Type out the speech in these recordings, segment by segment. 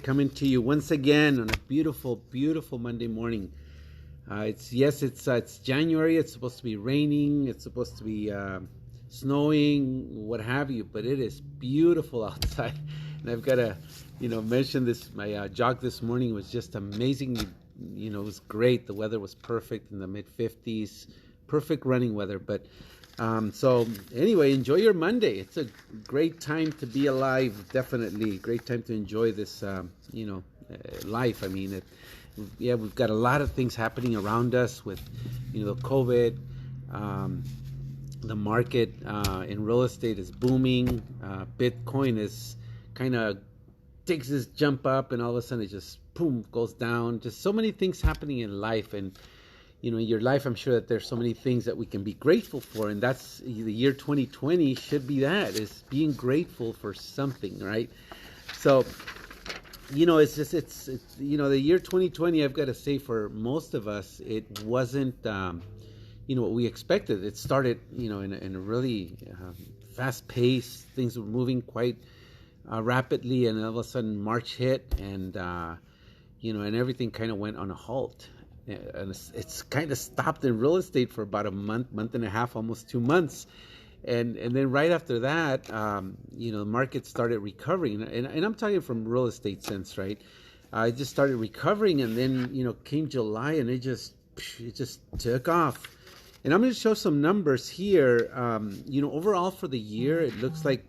coming to you once again on a beautiful, beautiful Monday morning. It's January. It's supposed to be raining. It's supposed to be snowing, what have you. But it is beautiful outside, and I've got to, mention this. My jog this morning was just amazing. It was great. The weather was perfect in the mid 50s, perfect running weather. But so anyway, enjoy your Monday. It's a great time to be alive. Definitely great time to enjoy this, life. I mean, we've got a lot of things happening around us with, COVID. The market in real estate is booming. Bitcoin is kind of takes this jump up, and all of a sudden it just boom goes down. Just so many things happening in life, and in your life, I'm sure that there's so many things that we can be grateful for, and that's the year 2020 should be that, is being grateful for something, right? So, it's the year 2020, I've got to say, for most of us, it wasn't, what we expected. It started, in a really fast pace. Things were moving quite rapidly, and all of a sudden March hit, and, and everything kind of went on a halt. And it's kind of stopped in real estate for about a month and a half, almost 2 months, and then right after that, the market started recovering, and I'm talking from real estate sense, right? I just started recovering, and then came July, and it just took off. And I'm going to show some numbers here. Overall for the year, it looks like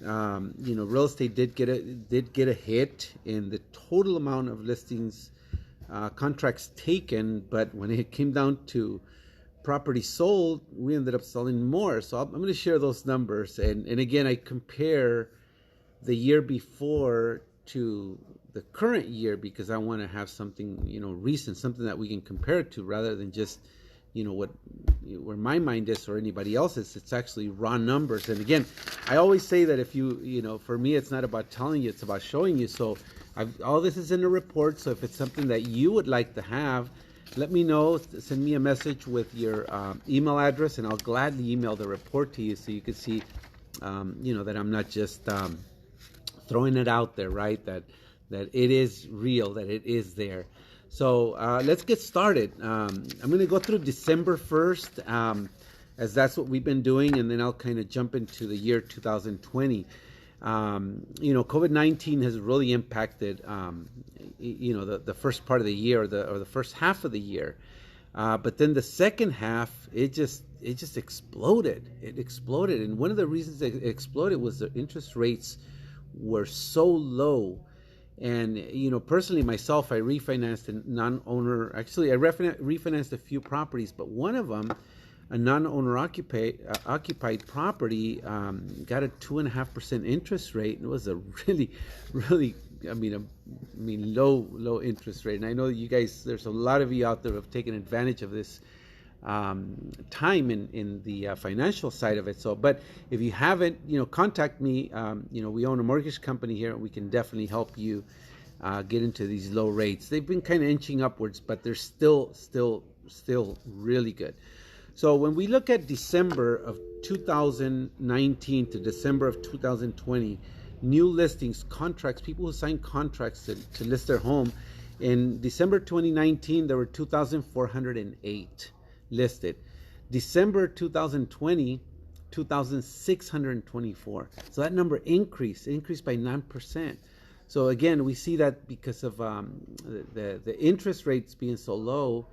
real estate did get a hit in the total amount of listings. Contracts taken, but when it came down to property sold, we ended up selling more. So I'm going to share those numbers, and again, I compare the year before to the current year because I want to have something recent, something that we can compare it to, rather than just where my mind is or anybody else's. It's actually raw numbers. And again, I always say that if for me, it's not about telling you, it's about showing you. So all this is in the report. So if it's something that you would like to have, let me know. Send me a message with your email address, and I'll gladly email the report to you so you can see, that I'm not just throwing it out there, right? That it is real, that it is there. So let's get started. I'm going to go through December 1st, as that's what we've been doing, and then I'll kind of jump into the year 2020. COVID-19 has really impacted, the first part of the year, or the first half of the year. But then the second half, it just exploded. It exploded, and one of the reasons it exploded was the interest rates were so low. And personally, myself, I refinanced a non-owner. Actually, I refinanced a few properties, but one of them, a non-owner occupied property, got a 2.5% interest rate. It was a really, really, low interest rate. And I know you guys, there's a lot of you out there who have taken advantage of this time in the financial side of it. So, but if you haven't, contact me. We own a mortgage company here, and we can definitely help you get into these low rates. They've been kind of inching upwards, but they're still really good. So when we look at December of 2019 to December of 2020, new listings, contracts, people who signed contracts to list their home, in December 2019, there were 2,408 listed. December 2020, 2,624. So that number increased by 9%. So again, we see that because of the interest rates being so low,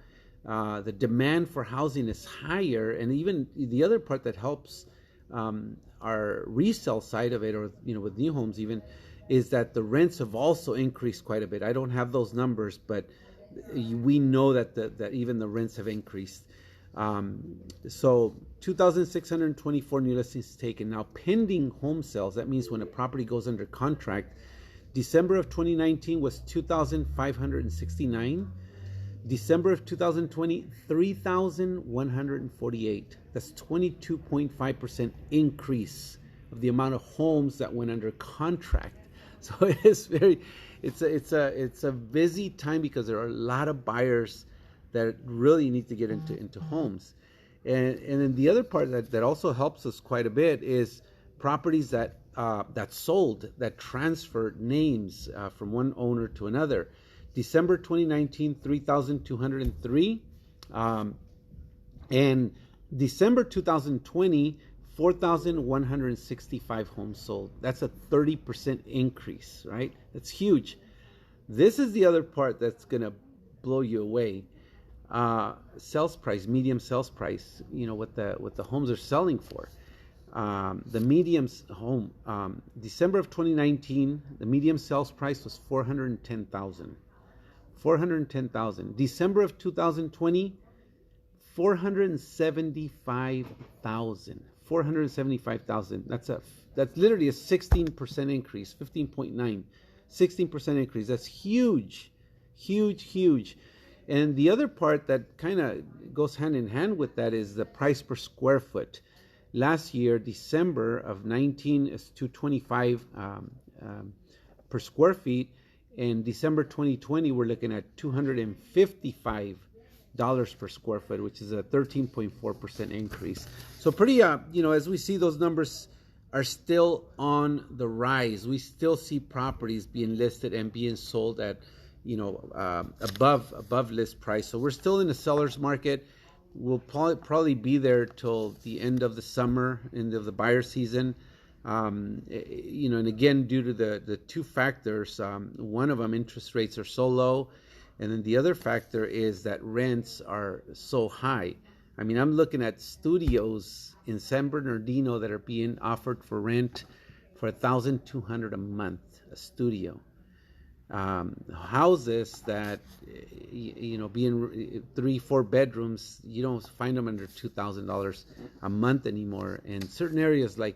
the demand for housing is higher, and even the other part that helps our resale side of it, or with new homes even, is that the rents have also increased quite a bit. I don't have those numbers, but we know that even the rents have increased. So 2,624 new listings taken. Now, pending home sales, that means when a property goes under contract, December of 2019 was 2,569. December of 2020, 3,148. That's 22.5% increase of the amount of homes that went under contract. So it's a busy time because there are a lot of buyers that really need to get into homes. And then the other part that also helps us quite a bit is properties that that sold, that transferred names from one owner to another. December 2019, 3,203. And December 2020, 4,165 homes sold. That's a 30% increase, right? That's huge. This is the other part that's going to blow you away. Sales price, medium sales price, what the homes are selling for. The medium home, December of 2019, the medium sales price was 410,000. 410,000. December of 2020, 475,000. 475,000. That's literally a 16% increase. 15.9. 16% increase. That's huge. Huge. And the other part that kind of goes hand in hand with that is the price per square foot. Last year, December of 19 is 225 per square feet. In December 2020, we're looking at $255 per square foot, which is a 13.4% increase. So pretty, as we see, those numbers are still on the rise. We still see properties being listed and being sold at, above list price. So we're still in the seller's market. We'll probably be there till the end of the summer, end of the buyer season. And again, due to the two factors, one of them, interest rates are so low, and then the other factor is that rents are so high. I mean, I'm looking at studios in San Bernardino that are being offered for rent for $1,200 a month, a studio. Houses that, being 3-4 bedrooms, you don't find them under $2,000 a month anymore. And certain areas like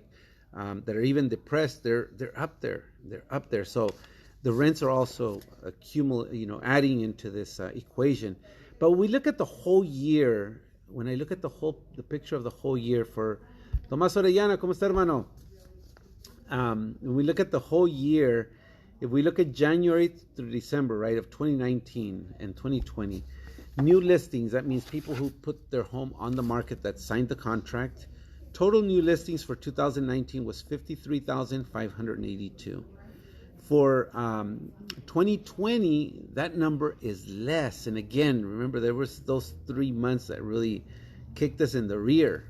that are even depressed, they're up there. So the rents are also adding into this equation. But when we look at the whole year, when I look at the picture of the whole year for Tomás Orellana, ¿cómo está, hermano? When we look at the whole year, if we look at January through December, right, of 2019 and 2020, new listings, that means people who put their home on the market that signed the contract. Total new listings for 2019 was 53,582. For 2020, that number is less. And again, remember, there was those 3 months that really kicked us in the rear.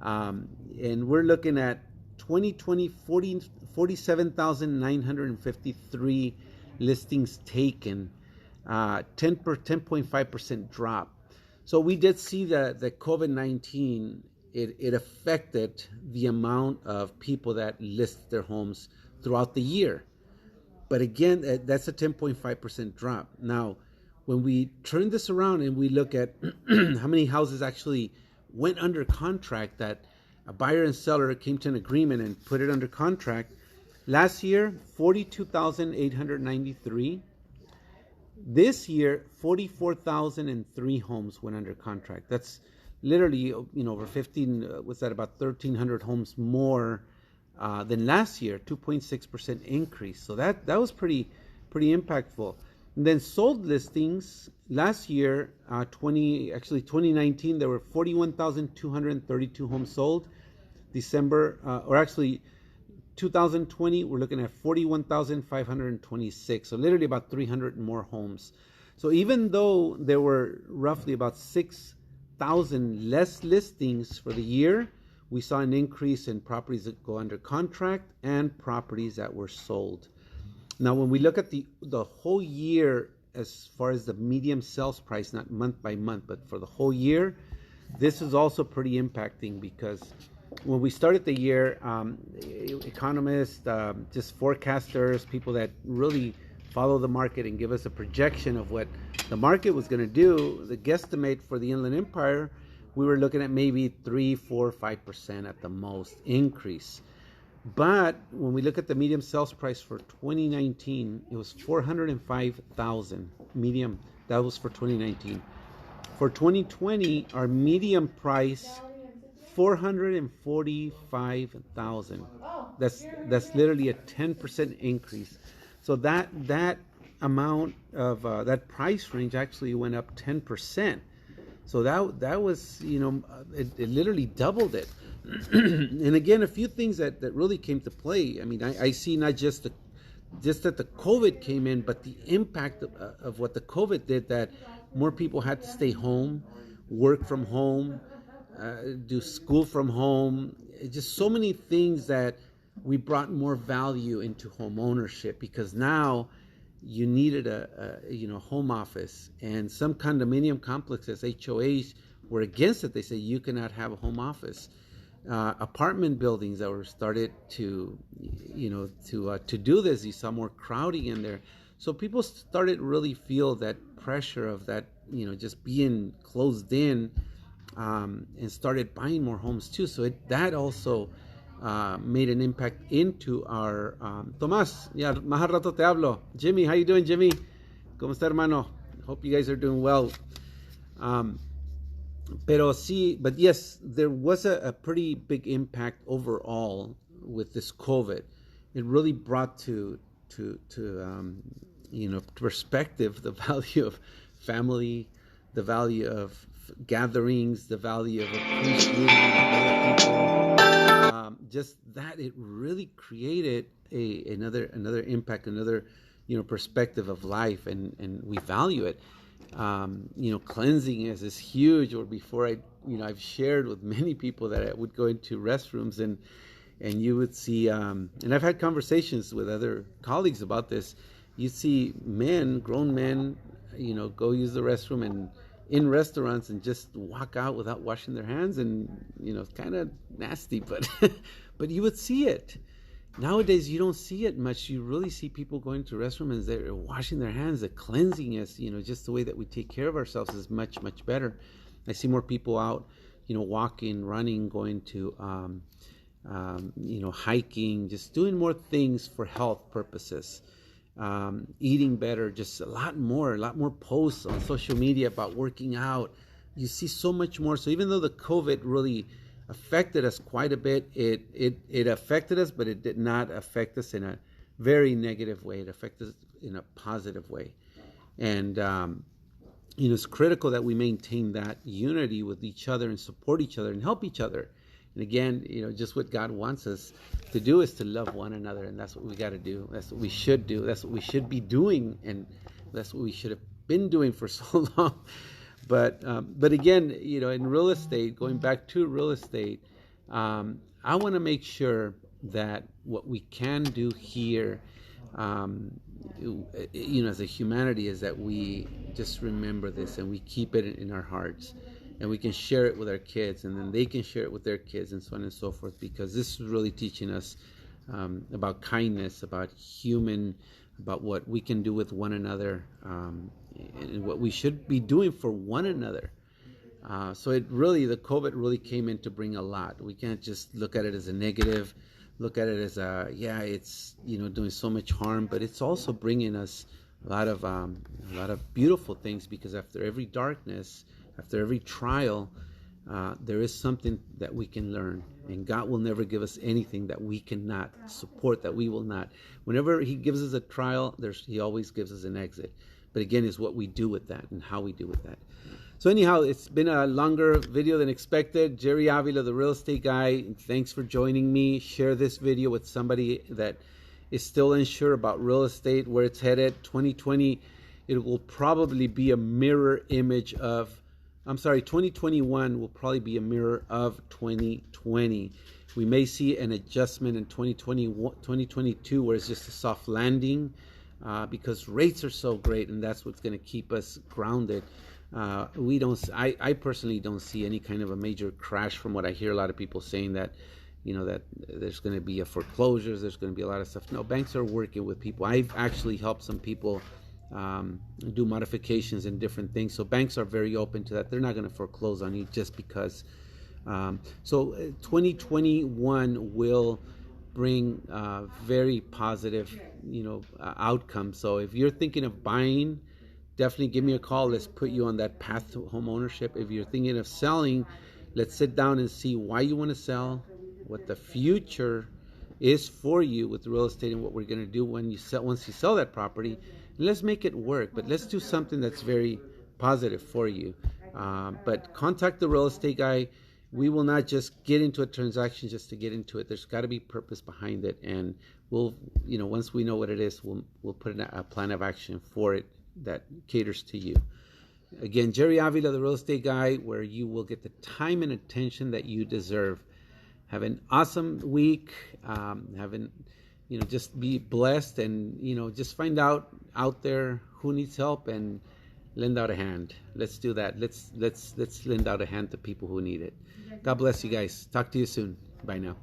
And we're looking at 2020, 47,953 listings taken, 10.5% drop. So we did see that the COVID-19, it affected the amount of people that list their homes throughout the year. But again, that's a 10.5% drop. Now, when we turn this around and we look at how many houses actually went under contract, that a buyer and seller came to an agreement and put it under contract, last year, 42,893. This year, 44,003 homes went under contract. That's literally, over 15, what's that, about 1,300 homes more than last year, 2.6% increase. So that was pretty impactful. And then sold listings last year, 2019, there were 41,232 homes sold. December, 2020, we're looking at 41,526. So literally about 300 more homes. So even though there were roughly about 6,000 less listings for the year, we saw an increase in properties that go under contract and properties that were sold. Now, when we look at the whole year, as far as the median sales price, not month by month, but for the whole year, this is also pretty impacting, because when we started the year, economists, just forecasters, people that really follow the market and give us a projection of what the market was going to do, the guesstimate for the Inland Empire, we were looking at maybe 3, 4, 5% at the most increase. But when we look at the medium sales price for 2019, it was 405,000 medium. That was for 2019. For 2020, our medium price, 445,000. That's literally a 10% increase. So that amount of that price range actually went up 10%. So that was, it literally doubled it. And again, a few things that really came to play. I mean, I see not just that the COVID came in, but the impact of what the COVID did, that more people had to stay home, work from home, do school from home. Just so many things that we brought more value into home ownership, because now you needed a home office, and some condominium complexes, HOAs, were against it. They say you cannot have a home office. Apartment buildings that were started to do this, you saw more crowding in there, so people started really feel that pressure of that, just being closed in, and started buying more homes too. So that also made an impact into our Tomás. Yeah, más al rato te hablo. Jimmy, how you doing, Jimmy? ¿Cómo está, hermano? Hope you guys are doing well. But yes, there was a pretty big impact overall with this COVID. It really brought to perspective the value of family, the value of gatherings, the value of appreciating other people. Just that it really created another impact, another perspective of life, and we value it. Cleanliness is huge. Or before I've shared with many people that I would go into restrooms and you would see, and I've had conversations with other colleagues about this. You see grown men, go use the restroom and in restaurants and just walk out without washing their hands, and it's kind of nasty, but but you would see it. Nowadays, you don't see it much. You really see people going to restrooms and they're washing their hands. The cleanliness, just the way that we take care of ourselves is much, much better. I see more people out, walking, running, going to, hiking, just doing more things for health purposes, eating better, just a lot more posts on social media about working out. You see so much more. So even though the COVID really affected us quite a bit, it affected us, but it did not affect us in a very negative way. It affected us in a positive way. And it's critical that we maintain that unity with each other and support each other and help each other. And again, just what God wants us to do is to love one another, and that's what we got to do. That's what we should do. That's what we should be doing, and that's what we should have been doing for so long. But again, in real estate, going back to real estate, I want to make sure that what we can do here, as a humanity, is that we just remember this and we keep it in our hearts, and we can share it with our kids, and then they can share it with their kids, and so on and so forth, because this is really teaching us about kindness, about what we can do with one another, and what we should be doing for one another. So the COVID really came in to bring a lot. We can't just look at it as a negative, look at it as it's doing so much harm, but it's also bringing us a lot of beautiful things, because after every darkness, after every trial, there is something that we can learn, and God will never give us anything that we cannot support, that we will not. Whenever He gives us a trial, He always gives us an exit. But again, it's what we do with that and how we do with that. So anyhow, it's been a longer video than expected. Jerry Avila, the real estate guy, thanks for joining me. Share this video with somebody that is still unsure about real estate, where it's headed. 2020, it will probably be a mirror image of, 2021 will probably be a mirror of 2020. We may see an adjustment in 2022 where it's just a soft landing, because rates are so great, and that's what's going to keep us grounded. I personally don't see any kind of a major crash, from what I hear a lot of people saying, that that there's going to be a foreclosures, there's going to be a lot of stuff. No, banks are working with people. I've actually helped some people do modifications and different things, so banks are very open to that. They're not going to foreclose on you just because. So 2021 will bring very positive outcomes. So if you're thinking of buying, definitely give me a call. Let's put you on that path to home ownership. If you're thinking of selling, let's sit down and see why you want to sell, what the future is for you with real estate, and what we're going to do once you sell that property. And let's make it work, but let's do something that's very positive for you. But contact the real estate guy. We will not just get into a transaction just to get into it. There's got to be purpose behind it, and we'll, once we know what it is, we'll put in a plan of action for it that caters to you. Again, Jerry Avila, the real estate guy, where you will get the time and attention that you deserve. Have an awesome week. Just be blessed, and just find out there who needs help and lend out a hand. Let's do that. Let's lend out a hand to people who need it. God bless you guys. Talk to you soon. Bye now.